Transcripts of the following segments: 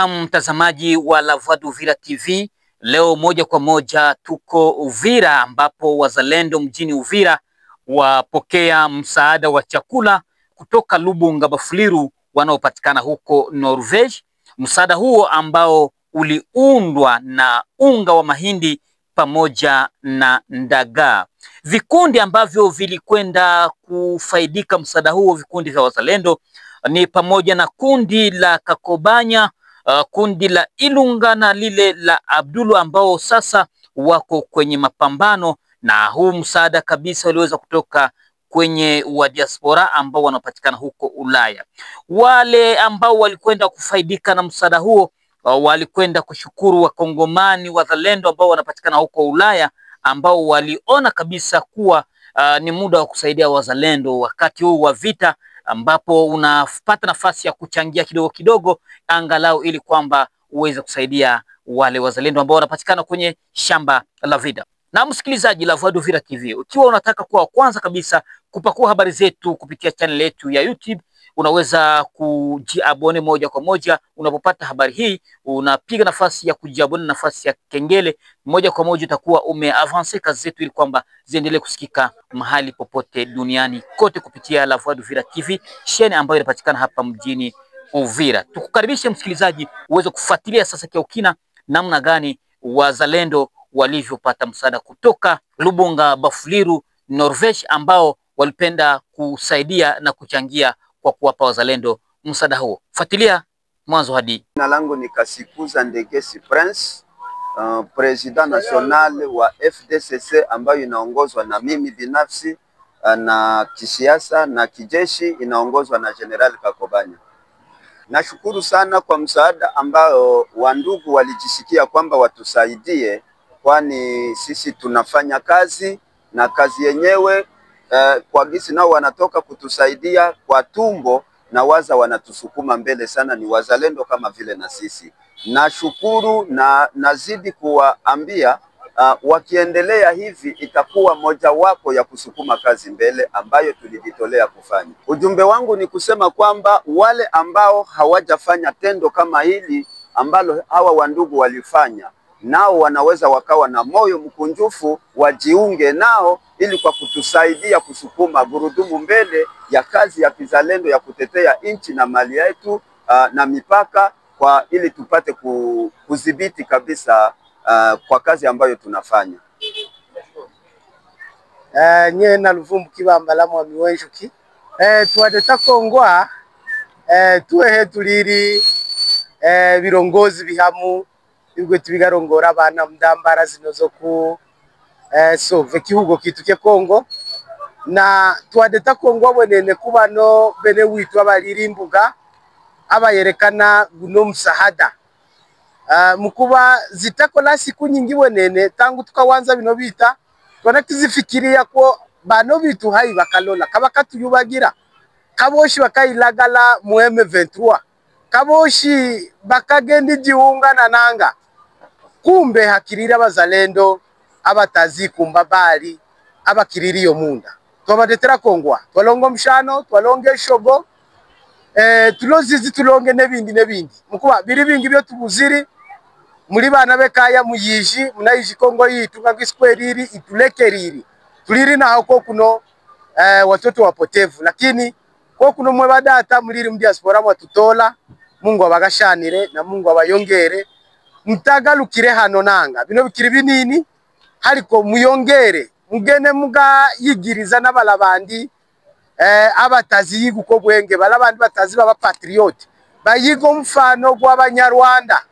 Na mtazamaji wa La Voix d'Uvira TV, leo moja kwa moja tuko Uvira ambapo wazalendo mjini Uvira wapokea msaada wa chakula kutoka Lubunga Bafuliru wanaopatikana huko Norvege. Msaada huo ambao uliundwa na unga wa mahindi pamoja na ndagaa. Vikundi ambavyo vilikwenda kufaidika msaada huo, vikundi vya wazalendo ni pamoja na kundi la Kakobanya, kundi la Ilunga na lile la Abdulu ambao sasa wako kwenye mapambano, na huu msaada kabisa uliweza kutoka kwenye wa diaspora ambao wanapatikana huko Ulaya. Wale ambao walikwenda kufaidika na msaada huo walikwenda kushukuru wakongomani wazalendo ambao wanapatikana huko Ulaya, ambao waliona kabisa kuwa ni muda wa kusaidia wazalendo wakati huu wa vita, ambapo unapata nafasi ya kuchangia kidogo kidogo angalau ili kwamba uweze kusaidia wale wazalendo ambao wanapatikana kwenye shamba la vita. Na msikilizaji, La Voix d'Uvira TV, ukiwa unataka kuwa kwanza kabisa kupakua habari zetu kupitia channel yetu ya YouTube, unaweza kujiabone moja kwa moja. Unapopata habari hii, unapiga nafasi ya kujiabone, nafasi ya kengele, moja kwa moja utakuwa umeavance kazi zetu ili kwamba ziendelee kusikika mahali popote duniani kote kupitia La Voix d'Uvira TV, chaine ambayo inapatikana hapa mjini Uvira. Tukukaribishe msikilizaji uweze kufuatilia sasa kwa ukina namna gani wazalendo walivyopata msaada kutoka Lubunga Bafuliru Norvege, ambao walipenda kusaidia na kuchangia kwa kuwapa wazalendo msaada huo. Fuatilia mwanzo hadi. Jina langu ni Kasikuza Ndegesi Prince, president national wa FDCC ambayo inaongozwa na mimi binafsi, na kisiasa na kijeshi inaongozwa na General Kakobanya. Nashukuru sana kwa msaada ambao wandugu walijisikia kwamba watusaidie, kwani sisi tunafanya kazi na kazi yenyewe kwa gisi nao wanatoka kutusaidia kwa tumbo na waza wanatusukuma mbele sana, ni wazalendo kama vile na sisi. Nashukuru na nazidi kuwaambia wakiendelea hivi itakuwa mojawapo ya kusukuma kazi mbele ambayo tulijitolea kufanya. Ujumbe wangu ni kusema kwamba wale ambao hawajafanya tendo kama hili ambalo hawa wandugu walifanya, nao wanaweza wakawa na moyo mkunjufu, wajiunge nao ili kwa kutusaidia kusukuma gurudumu mbele ya kazi ya kizalendo ya kutetea nchi na mali yetu na mipaka, kwa ili tupate kudhibiti kabisa kwa kazi ambayo tunafanya. Nye na Luvumbu Kibambala mwa miwenjuki tuwadeta kongwa tuwehe tuliri birongozi bihamu ibwe tubigarongora abana mdambara zinozo ku sove kihugo kituke Kongo, na tuwadeta kongwa bonene kubano bene witu abalirimbuga abayerekana guno msahada mukuba zitakola siku nyingi bonene tangu tukawanza bino bita twanakizifikiria ko bano bitu hayi bakalola kabakatuyubagira kaboshi bakayilagala mu M23 kaboshi bakagenda jiunga na nanga, kumbe hakirira abazalendo abatazi kumba bali abakiriri yo munda twabatetera kongwa twalongo mshano twalonge shogo tulozizi tulonge nebindi mukuba biri bingi byo tubuziri muri bana bekaya muyiji munayiji Kongo yitu ngagisweriri itulekeriri tuliri na hako kuno watoto wapotevu, lakini kwa kuno mwe badata muliri mu diaspora watutola. Mungu abagashanire na Mungu abayongere mutagalukire hano nanga bino bikiri binini hariko muyongere mugene muga yigiriza n'abalabandi abatazi yiguko bwenge balabandi batazi baba patriot bayigo mfano gw'abanyarwanda.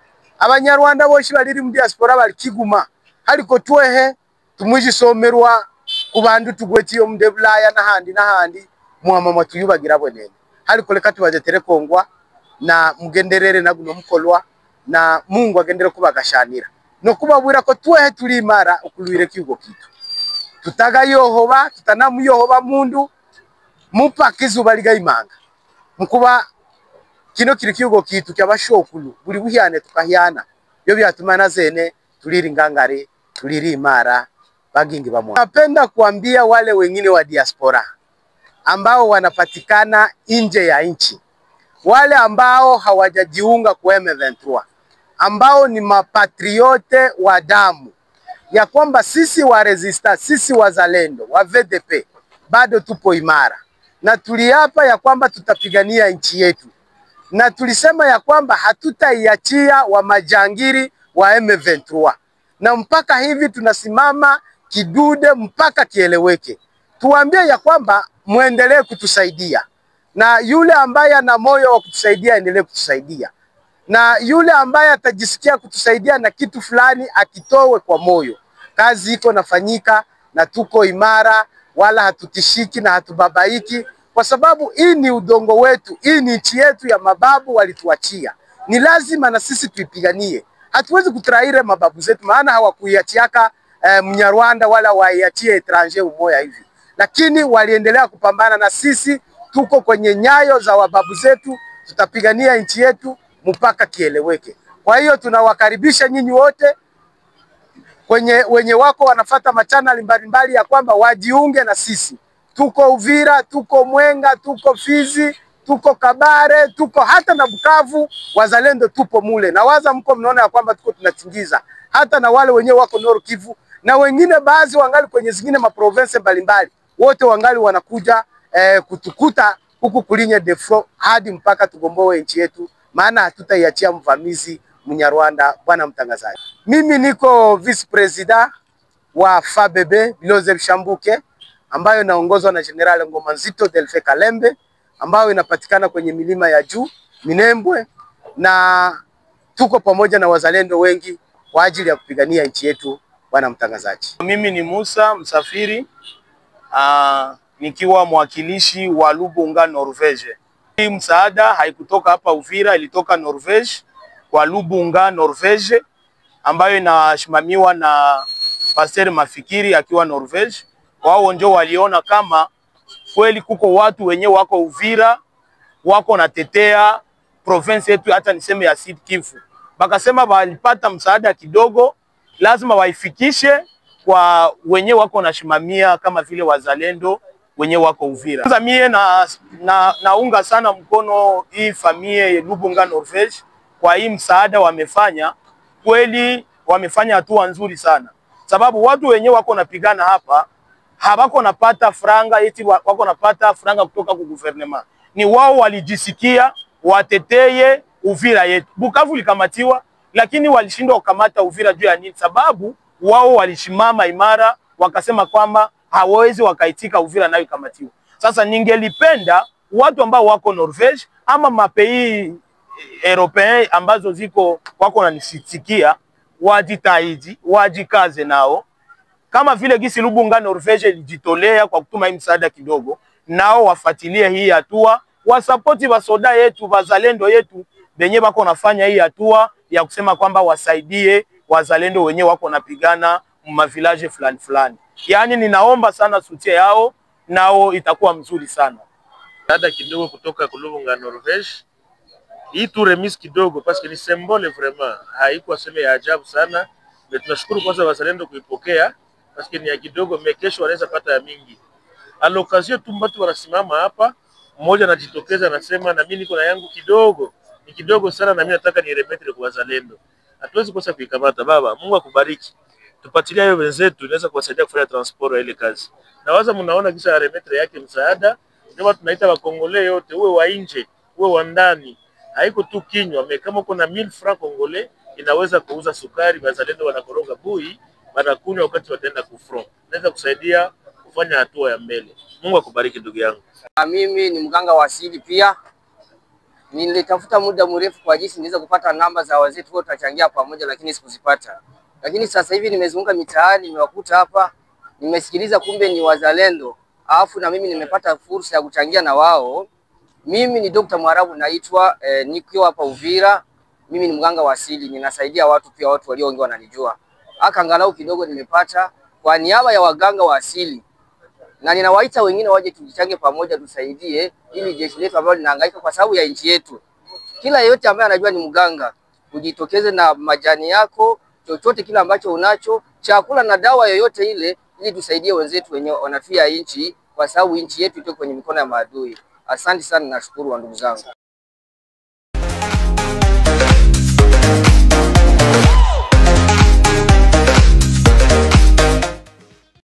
Abanyarwanda boshi baliri mu diaspora bali kiguma hariko twehe tumwijisomerwa kubandu tugwetiyo mu Bulaya n'ahandi muhamama tuyubagira bonene hariko leka tubajetere kongwa na mugenderere na guno mukolwa na Mungu agendere kubagashanira no kubabwira ko twehe tulimara ukulwire kigo kitu tutaga yohoba tutanamu yohoba mundu mupakizu liga imanga mukuba kino kiri kigo kitu cyabashokulu buri buhyane tukahyana byo byatumana zene tuliri ngangare tuliri imara bagingi bamwe. Napenda kuambia wale wengine wa diaspora ambao wanapatikana nje ya nchi wale ambao hawajajiunga kwa M23, ambao ni mapatriote wa damu, ya kwamba sisi wa resistance, sisi wazalendo wa VDP bado tupo imara, na tuliapa ya kwamba tutapigania nchi yetu, na tulisema ya kwamba hatutaiachia wa majangiri wa M23, na mpaka hivi tunasimama kidude mpaka kieleweke. Tuambie ya kwamba muendelee kutusaidia, na yule ambaye ana moyo wa kutusaidia endelee kutusaidia, na yule ambaye atajisikia kutusaidia na kitu fulani akitowe kwa moyo. Kazi iko nafanyika na tuko imara, wala hatutishiki na hatubabaiki, kwa sababu hii ni udongo wetu, hii ni nchi yetu ya mababu walituachia. Ni lazima na sisi tuipiganie. Hatuwezi kutraire mababu zetu, maana hawakuiachiaka Mnyarwanda wala waiachie etranger umoja hivi, lakini waliendelea kupambana, na sisi tuko kwenye nyayo za wababu zetu. Tutapigania nchi yetu mpaka kieleweke. Kwa hiyo tunawakaribisha nyinyi wote wenye wako wanafata machanali mbalimbali ya kwamba wajiunge na sisi. Tuko Uvira, tuko Mwenga, tuko Fizi, tuko Kabare, tuko hata na Bukavu, wazalendo tupo mule. Na waza mko mnaona ya kwamba tuko tunachingiza hata na wale wenyewe wako Nord Kivu, na wengine baadhi wangali kwenye zingine maprovince mbalimbali, wote wangali wanakuja kutukuta huku kulinye defro hadi mpaka tugomboe nchi yetu, maana hatutaiachia mvamizi Mnyarwanda. Bwana mtangazaji, mimi niko vice president wa FABB Biloze Bishambuke, ambayo inaongozwa na General Ngoma Nzito Delfe Kalembe, ambayo inapatikana kwenye milima ya juu Minembwe, na tuko pamoja na wazalendo wengi kwa ajili ya kupigania nchi yetu. Bwana mtangazaji, mimi ni Musa Msafiri, nikiwa mwakilishi wa Lubunga Norvege. Hii msaada haikutoka hapa Uvira, ilitoka Norvege kwa Lubunga Norvege, ambayo inasimamiwa na Pastor Mafikiri akiwa Norvege. Wao ndio waliona kama kweli kuko watu wenye wako Uvira wako natetea province yetu, hata niseme ya Sud Kivu. Bakasema walipata msaada kidogo, lazima waifikishe kwa wenye wako nashimamia kama vile wazalendo wenye wako Uvira. Sasa mie naunga sana mkono hii familia Lubunga Norvege kwa hii msaada wamefanya. Kweli wamefanya hatua nzuri sana, sababu watu wenye wako napigana hapa habako napata franga eti wako napata franga kutoka kwa gouvernement. Ni wao walijisikia wateteye Uvira yetu. Bukavu likamatiwa, lakini walishindwa kukamata Uvira juu ya nini? Sababu wao walishimama imara, wakasema kwamba hawezi wakaitika Uvira nayo ikamatiwa. Sasa ningelipenda watu ambao wako Norvege ama mapei European ambazo ziko wako nanisitikia, wajitahidi, wajikaze nao, kama vile gisi Lubunga Norvege ilijitolea kwa kutuma hii msaada kidogo, nao wafuatilie hii hatua, wasapoti wasoda yetu, wazalendo yetu benye wako nafanya hii hatua ya kusema kwamba wasaidie wazalendo wenye wako napigana mmavilaje fulani fulani. Yaani ninaomba sana sutia yao, nao itakuwa mzuri sana. Dada kidogo kutoka Lubunga Norvege. Hii tu remise kidogo parce que ni symbole vraiment. Haikuwa sema ya ajabu sana. Na tunashukuru kwanza wazalendo kuipokea parce que ni ya kidogo, kesho wanaweza pata ya mingi. A l'occasion tu watu wanasimama hapa, mmoja anajitokeza anasema na mimi niko na yangu kidogo. Ni kidogo sana na mimi nataka ni remettre kwa wazalendo. Hatuwezi kosa kuikamata baba. Mungu akubariki. Tupatilia hiyo wenzetu, inaweza kuwasaidia kufanya transport ya ile kazi. Na waza mnaona kisha remettre yake msaada, ndio tunaita wa Kongole yote, uwe wa nje, uwe wa ndani. Haiko tu kinywa, kama kuna 1000 francs Kongole inaweza kuuza sukari, wazalendo wanakoroga bui, wanakunywa wakati wataenda kufront. Naweza kusaidia kufanya hatua ya mbele. Mungu akubariki ndugu yangu. Mimi ni mganga wa asili pia. Nilitafuta muda mrefu kwa jinsi niweza kupata namba za wazee tu tutachangia pamoja, lakini sikuzipata. Lakini sasa hivi nimezunguka mitaani, nimewakuta hapa, nimesikiliza kumbe ni wazalendo. Alafu na mimi nimepata fursa ya kuchangia na wao. Mimi ni Dr. Mwarabu naitwa, nikiwa hapa Uvira. Mimi ni mganga wa asili, ninasaidia watu pia, watu walio wengi wananijua. Angalau kidogo nimepata kwa niaba ya waganga wa asili. Na ninawaita wengine waje tujichange pamoja, tusaidie ili jeshi letu ambalo linahangaika kwa sababu ya nchi yetu. Kila yeyote ambaye anajua ni mganga, ujitokeze na majani yako, chochote kile ambacho unacho, chakula na dawa yoyote ile, ili tusaidie wenzetu wenye wanafia nchi, kwa sababu nchi yetu iko kwenye mikono ya maadui. Asante sana, nashukuru wa ndugu zangu.